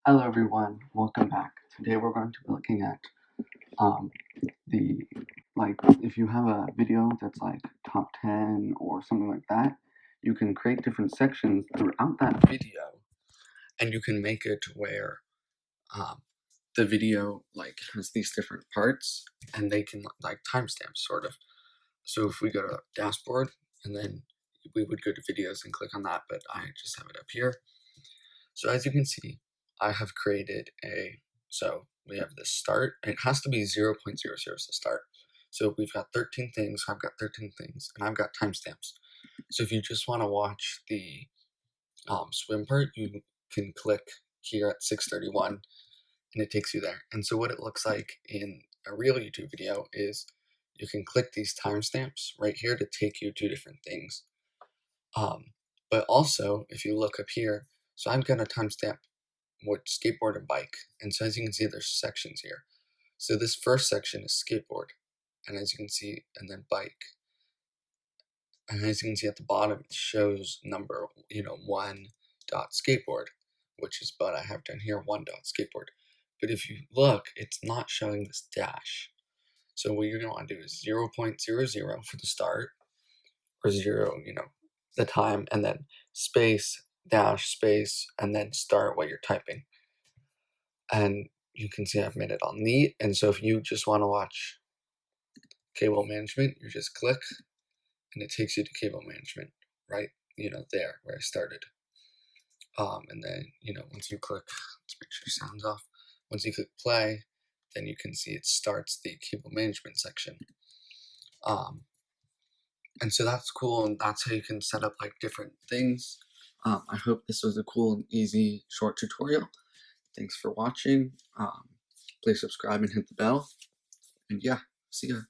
Hello everyone, welcome back. Today we're going to be looking at if you have a video that's like top 10 or something like that, you can create different sections throughout that video and you can make it where the video has these different parts and they can timestamp sort of. So if we go to dashboard and then we would go to videos and click on that, but I just have it up here. So as you can see, I have created so we have this start. It has to be 0.00 to start. So we've got 13 things, I've got 13 things, and I've got timestamps. So if you just want to watch the swim part, you can click here at 6:31, and it takes you there. And so what it looks like in a real YouTube video is you can click these timestamps right here to take you to different things. But also, if you look up here, so I'm going to timestamp what skateboard and bike. And so as you can see, there's sections here. So this first section is skateboard. And as you can see, and then bike. And as you can see at the bottom, it shows number, 1.skateboard, which is what I have down here, 1.skateboard. But if you look, it's not showing this dash. So what you're going to want to do is 0.00 for the start, or 0, the time, and then space, dash, space, and then start what you're typing. And you can see I've made it all neat. And so if you just want to watch cable management, you just click and it takes you to cable management, right? There where I started. And then, once you click, let's make sure sound's off. Once you click play, then you can see it starts the cable management section. And so that's cool, and that's how you can set up different things. I hope this was a cool and easy short tutorial. Thanks for watching. Please subscribe and hit the bell. And yeah, see ya.